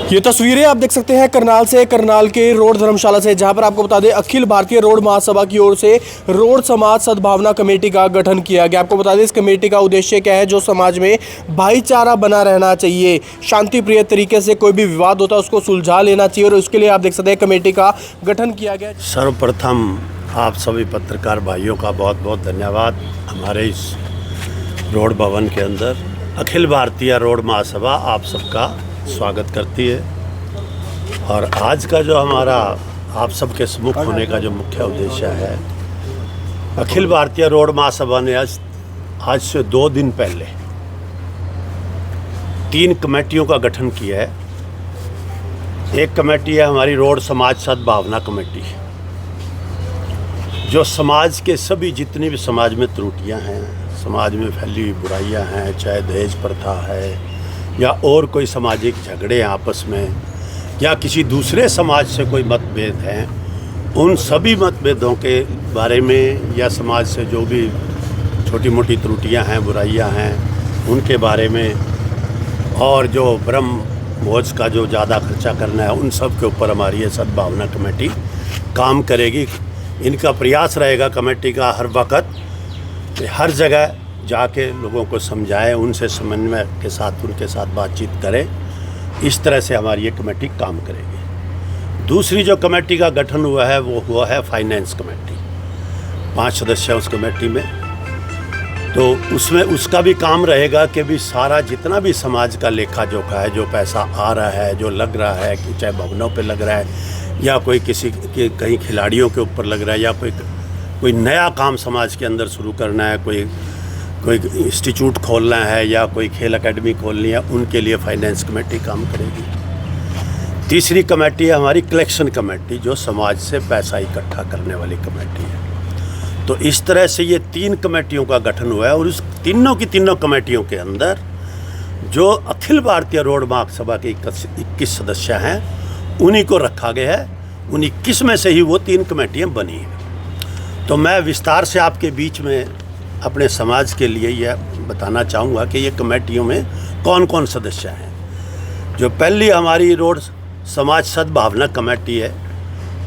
ये तस्वीरें आप देख सकते हैं करनाल से, करनाल के रोड धर्मशाला से, जहां पर आपको बता दें अखिल भारतीय रोड महासभा की ओर से रोड समाज सद्भावना कमेटी का गठन किया गया। आपको बता दें इस कमेटी का उद्देश्य क्या है, जो समाज में भाईचारा बना रहना चाहिए, शांति प्रिय तरीके से कोई भी विवाद होता है उसको सुलझा लेना चाहिए, और उसके लिए आप देख सकते हैं कमेटी का गठन किया गया। सर्वप्रथम आप सभी पत्रकार भाइयों का बहुत बहुत धन्यवाद। हमारे इस रोड भवन के अंदर अखिल भारतीय रोड महासभा आप सबका स्वागत करती है। और आज का जो हमारा आप सबके सम्मुख होने का जो मुख्य उद्देश्य है, अखिल भारतीय रोड महासभा ने आज से 2 दिन पहले 3 कमेटियों का गठन किया है। एक कमेटी है हमारी रोड समाज सद्भावना कमेटी, जो समाज के सभी जितनी भी समाज में त्रुटियां हैं, समाज में फैली हुई बुराइयां हैं, चाहे दहेज प्रथा है या और कोई सामाजिक झगड़े आपस में, या किसी दूसरे समाज से कोई मतभेद हैं, उन सभी मतभेदों के बारे में या समाज से जो भी छोटी मोटी त्रुटियां हैं, बुराइयां हैं, उनके बारे में, और जो ब्रह्म भोज का जो ज़्यादा खर्चा करना है, उन सब के ऊपर हमारी ये सद्भावना कमेटी काम करेगी। इनका प्रयास रहेगा कमेटी का हर वक्त हर जगह जाके लोगों को समझाएं, उनसे समन्वय के साथ उनके साथ बातचीत करें। इस तरह से हमारी ये कमेटी काम करेगी। दूसरी जो कमेटी का गठन हुआ है वो हुआ है फाइनेंस कमेटी। 5 सदस्य हैं उस कमेटी में। तो उसमें उसका भी काम रहेगा कि भी सारा जितना भी समाज का लेखा जोखा है, जो पैसा आ रहा है, जो लग रहा है, कि चाहे भवनों पे लग रहा है या कोई किसी के कहीं खिलाड़ियों के ऊपर लग रहा है, या कोई नया काम समाज के अंदर शुरू करना है, कोई इंस्टीट्यूट खोलना है या कोई खेल एकेडमी खोलनी है, उनके लिए फाइनेंस कमेटी काम करेगी। तीसरी कमेटी है हमारी कलेक्शन कमेटी, जो समाज से पैसा इकट्ठा करने वाली कमेटी है। तो इस तरह से ये 3 कमेटियों का गठन हुआ है, और उस तीनों की तीनों कमेटियों के अंदर जो अखिल भारतीय रोड महासभा के 21 सदस्य हैं, उन्हीं को रखा गया है। उन 21 में से ही वो 3 कमेटियाँ बनी हैं। तो मैं विस्तार से आपके बीच में अपने समाज के लिए यह बताना चाहूँगा कि ये कमेटियों में कौन कौन सदस्य हैं। जो पहली हमारी रोड समाज सद्भावना कमेटी है,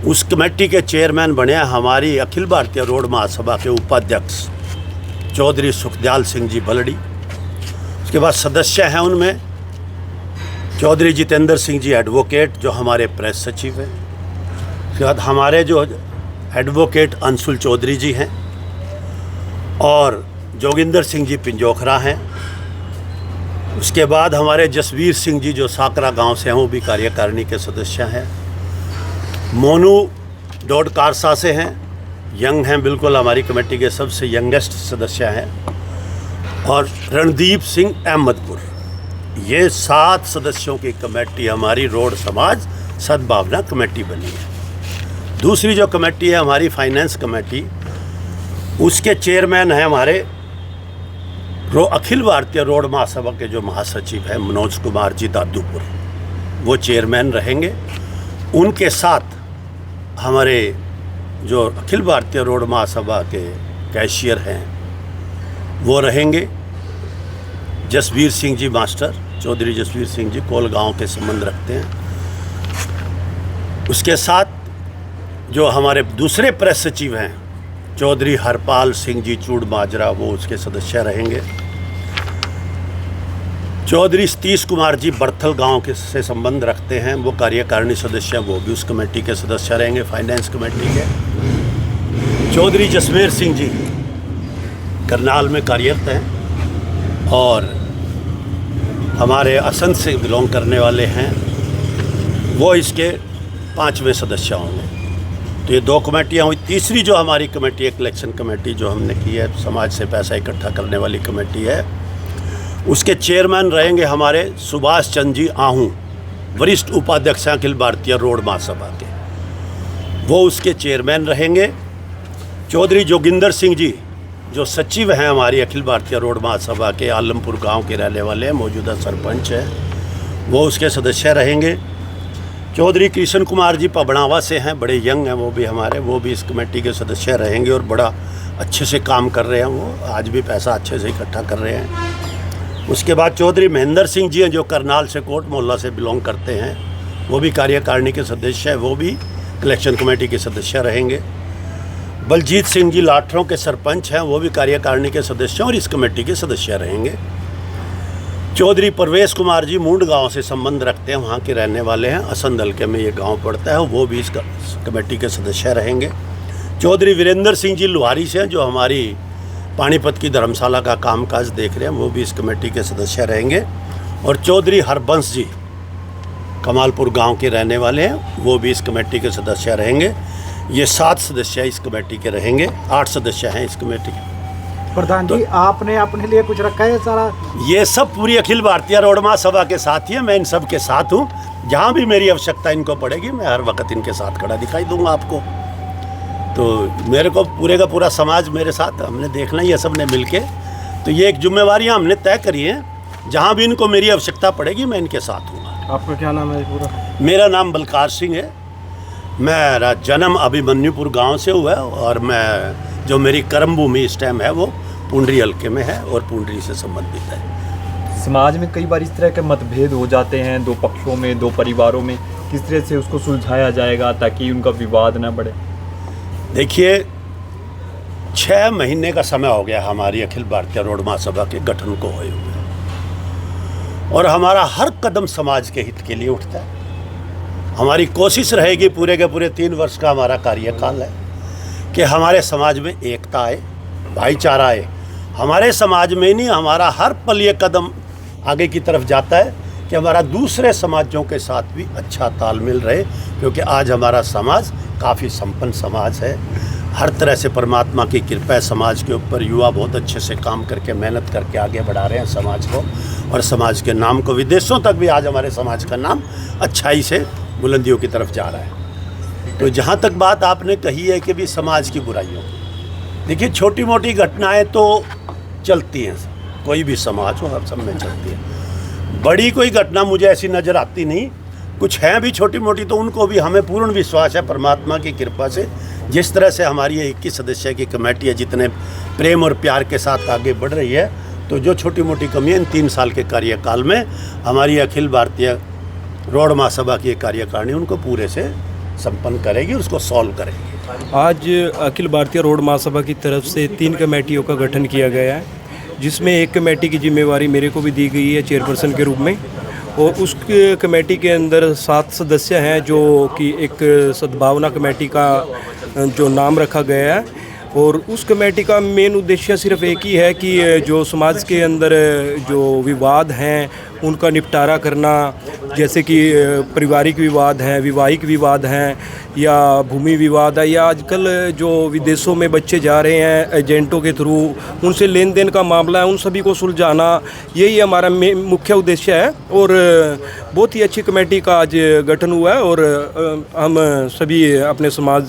उस कमेटी के चेयरमैन बने हैं हमारी अखिल भारतीय रोड महासभा के उपाध्यक्ष चौधरी सुखदयाल सिंह जी बलड़ी। उसके बाद सदस्य हैं उनमें चौधरी जितेंद्र सिंह जी एडवोकेट, जो हमारे प्रेस सचिव हैं। उसके बाद हमारे जो एडवोकेट अंशुल चौधरी जी हैं, और जोगिंदर सिंह जी पिंजोखरा हैं। उसके बाद हमारे जसवीर सिंह जी जो साकरा गांव से हैं, वो भी कार्यकारिणी के सदस्य हैं। मोनू डोड कारसा से हैं, यंग हैं बिल्कुल, हमारी कमेटी के सबसे यंगेस्ट सदस्य हैं। और रणदीप सिंह अहमदपुर। ये 7 सदस्यों की कमेटी हमारी रोड समाज सद्भावना कमेटी बनी है। दूसरी जो कमेटी है हमारी फाइनेंस कमेटी, उसके चेयरमैन हैं हमारे अखिल भारतीय रोड महासभा के जो महासचिव हैं मनोज कुमार जी दादूपुर, वो चेयरमैन रहेंगे। उनके साथ हमारे जो अखिल भारतीय रोड महासभा के कैशियर हैं वो रहेंगे जसवीर सिंह जी मास्टर, चौधरी जसवीर सिंह जी कोल गाँव के संबंध रखते हैं। उसके साथ जो हमारे दूसरे प्रेस सचिव हैं चौधरी हरपाल सिंह जी चूड़ माजरा, वो उसके सदस्य रहेंगे। चौधरी सतीश कुमार जी बर्थल गांव के से संबंध रखते हैं, वो कार्यकारिणी सदस्य हैं, वो भी उस कमेटी के सदस्य रहेंगे, फाइनेंस कमेटी के। चौधरी जसमेर सिंह जी करनाल में कार्यरत हैं और हमारे असंध से बिलोंग करने वाले हैं, वो इसके 5वें सदस्य होंगे। तो ये 2 कमेटियाँ हुई। तीसरी जो हमारी कमेटी है कलेक्शन कमेटी, जो हमने की है, समाज से पैसा इकट्ठा करने वाली कमेटी है, उसके चेयरमैन रहेंगे हमारे सुभाष चंद्र जी आहू, वरिष्ठ उपाध्यक्ष हैं अखिल भारतीय रोड महासभा के, वो उसके चेयरमैन रहेंगे। चौधरी जोगिंदर सिंह जी जो सचिव हैं हमारी अखिल भारतीय रोड महासभा के, आलमपुर गाँव के रहने वाले हैं, मौजूदा सरपंच हैं, वो उसके सदस्य रहेंगे। चौधरी कृष्ण कुमार जी पबड़ावा से हैं, बड़े यंग हैं वो भी इस कमेटी के सदस्य रहेंगे, और बड़ा अच्छे से काम कर रहे हैं। वो आज भी पैसा अच्छे से इकट्ठा कर रहे हैं। उसके बाद चौधरी महेंद्र सिंह जी हैं जो करनाल से कोट मोहल्ला से बिलोंग करते हैं, वो भी कार्यकारिणी के सदस्य हैं, वो भी कलेक्शन कमेटी के सदस्य रहेंगे। बलजीत सिंह जी लाठरों के सरपंच हैं, वो भी कार्यकारिणी के सदस्य हैं और इस कमेटी के सदस्य रहेंगे। चौधरी परवेश कुमार जी मूंड गांव से संबंध रखते हैं, वहाँ के रहने वाले हैं, असंध हल्के में ये गांव पड़ता है, वो भी इस कमेटी के सदस्य रहेंगे। चौधरी वीरेंद्र सिंह जी लुहारी से हैं जो हमारी पानीपत की धर्मशाला का कामकाज देख रहे हैं, वो भी इस कमेटी के सदस्य रहेंगे। और चौधरी हरबंश जी कमालपुर गांव के रहने वाले हैं, वो भी इस कमेटी के सदस्य रहेंगे। ये 7 सदस्य इस कमेटी के रहेंगे, 8 सदस्य हैं इस कमेटी के। प्रधान जी, आपने अपने लिए कुछ रखा है सारा? ये सब पूरी अखिल भारतीय रोड महासभा के साथ ही है, मैं इन सब के साथ हूँ। जहाँ भी मेरी आवश्यकता इनको पड़ेगी, मैं हर वक्त इनके साथ खड़ा दिखाई दूंगा आपको। तो मेरे को पूरे का पूरा समाज मेरे साथ, हमने देखना ही है सबने मिलके। तो ये एक जिम्मेवारियाँ हमने तय करी हैं, जहाँ भी इनको मेरी आवश्यकता पड़ेगी मैं इनके साथ हूँ। आपका क्या नाम है पूरा? मेरा नाम बलकार सिंह है, मेरा जन्म अभिमन्युपुर गांव से हुआ है और मैं जो मेरी कर्म भूमि इस टाइम है वो पुंडरी हल्के में है और पुंडरी से संबंधित है। समाज में कई बार इस तरह के मतभेद हो जाते हैं, 2 पक्षों में, 2 परिवारों में, किस तरह से उसको सुलझाया जाएगा ताकि उनका विवाद ना बढ़े? देखिए, 6 महीने का समय हो गया हमारी अखिल भारतीय रोड महासभा के गठन को हुए हुए और हमारा हर कदम समाज के हित के लिए उठता है। हमारी कोशिश रहेगी, पूरे के पूरे 3 वर्ष का हमारा कार्यकाल है, कि हमारे समाज में एकता आए, भाईचारा आए। हमारे समाज में नहीं, हमारा हर पल ये कदम आगे की तरफ जाता है कि हमारा दूसरे समाजों के साथ भी अच्छा तालमेल रहे, क्योंकि आज हमारा समाज काफ़ी संपन्न समाज है। हर तरह से परमात्मा की कृपा है समाज के ऊपर। युवा बहुत अच्छे से काम करके, मेहनत करके आगे बढ़ा रहे हैं समाज को, और समाज के नाम को विदेशों तक भी आज हमारे समाज का नाम अच्छाई से बुलंदियों की तरफ जा रहा है। तो जहाँ तक बात आपने कही है कि भी समाज की बुराइयों की, देखिए छोटी मोटी घटनाएं तो चलती हैं, कोई भी समाज हो हर सब में चलती है। बड़ी कोई घटना मुझे ऐसी नज़र आती नहीं, कुछ हैं भी छोटी मोटी, तो उनको भी हमें पूर्ण विश्वास है परमात्मा की कृपा से, जिस तरह से हमारी ये 21 सदस्य की कमेटी है, जितने प्रेम और प्यार के साथ आगे बढ़ रही है, तो जो छोटी मोटी कमियाँ इन 3 साल के कार्यकाल में हमारी अखिल भारतीय रोड महासभा की कार्यकारिणी उनको पूरे से संपन्न करेगी, उसको सॉल्व करेगी। आज अखिल भारतीय रोड महासभा की तरफ से 3 कमेटियों का गठन किया गया है, जिसमें एक कमेटी की जिम्मेवारी मेरे को भी दी गई है चेयरपर्सन के रूप में, और उस कमेटी के अंदर 7 सदस्य हैं, जो कि एक सद्भावना कमेटी का जो नाम रखा गया है। और उस कमेटी का मेन उद्देश्य सिर्फ एक ही है कि जो समाज के अंदर जो विवाद हैं उनका निपटारा करना, जैसे कि पारिवारिक विवाद हैं, वैवाहिक विवाद हैं, या भूमि विवाद है, या आजकल जो विदेशों में बच्चे जा रहे हैं एजेंटों के थ्रू, उनसे लेन देन का मामला है, उन सभी को सुलझाना, यही हमारा मुख्य उद्देश्य है। और बहुत ही अच्छी कमेटी का आज गठन हुआ है, और हम सभी अपने समाज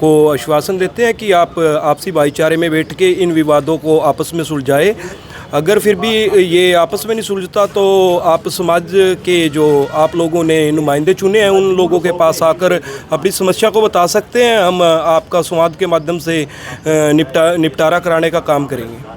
को आश्वासन देते हैं कि आप आपसी भाईचारे में बैठ के इन विवादों को आपस में सुलझाए। अगर फिर भी ये आपस में नहीं सुलझता तो आप समाज के जो आप लोगों ने नुमाइंदे चुने हैं उन लोगों के पास आकर अपनी समस्या को बता सकते हैं। हम आपका संवाद के माध्यम से निपटारा कराने का काम करेंगे।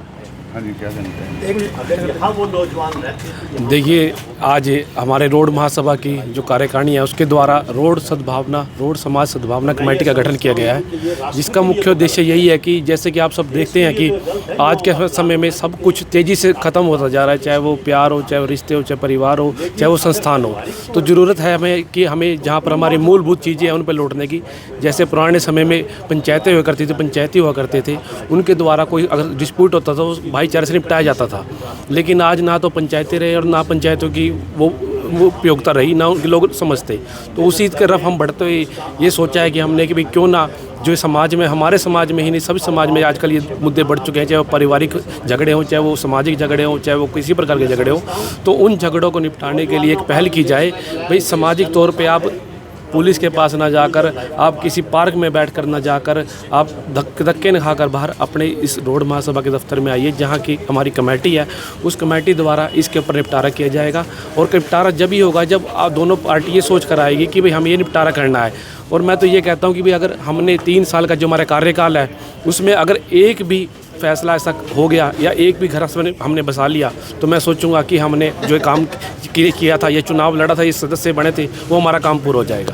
हाँ जी, क्या जानते हैं? हाँ, वो नौजवान रहते। देखिए, आज हमारे रोड महासभा की जो कार्यकारिणी है उसके द्वारा रोड समाज सद्भावना कमेटी का गठन किया गया है, जिसका मुख्य उद्देश्य यही है कि जैसे कि आप सब देखते हैं कि आज के समय में सब कुछ तेज़ी से ख़त्म होता जा रहा है, चाहे वो प्यार हो, चाहे वो रिश्ते हो, चाहे परिवार हो, चाहे वो संस्थान हो। तो ज़रूरत है हमें जहाँ पर हमारी मूलभूत चीज़ें हैं उन पर लौटने की। जैसे पुराने समय में पंचायतें हुआ करती थी, पंचायती हुआ करते थे, उनके द्वारा कोई अगर डिस्प्यूट होता था भाईचारे से निपटाया जाता था। लेकिन आज ना तो पंचायतें रहे और ना पंचायतों की वो उपयोगिता रही, ना उनके लोग समझते। तो उसी तरफ हम बढ़ते हुए ये सोचा है कि हमने कि भाई क्यों ना जो समाज में, हमारे समाज में ही नहीं सभी समाज में आजकल ये मुद्दे बढ़ चुके हैं, चाहे वो पारिवारिक झगड़े हों, चाहे वो सामाजिक झगड़े हों, चाहे वो किसी प्रकार के झगड़े हों, तो उन झगड़ों को निपटाने के लिए एक पहल की जाए। भाई सामाजिक तौर पर आप पुलिस के पास ना जाकर, आप किसी पार्क में बैठकर ना जाकर, आप धक्के न खाकर बाहर अपने इस रोड महासभा के दफ्तर में आइए, जहाँ की हमारी कमेटी है। उस कमेटी द्वारा इसके ऊपर निपटारा किया जाएगा। और निपटारा जब ही होगा जब आप दोनों पार्टी ये सोच कर आएगी कि भाई हमें ये निपटारा करना है। और मैं तो ये कहता हूँ कि भाई अगर हमने 3 साल का जो हमारा कार्यकाल है उसमें अगर एक भी फैसला ऐसा हो गया या एक भी घर हमने बसा लिया तो मैं सोचूंगा कि हमने जो काम किया था, ये चुनाव लड़ा था, ये सदस्य बने थे, वो हमारा काम पूरा हो जाएगा।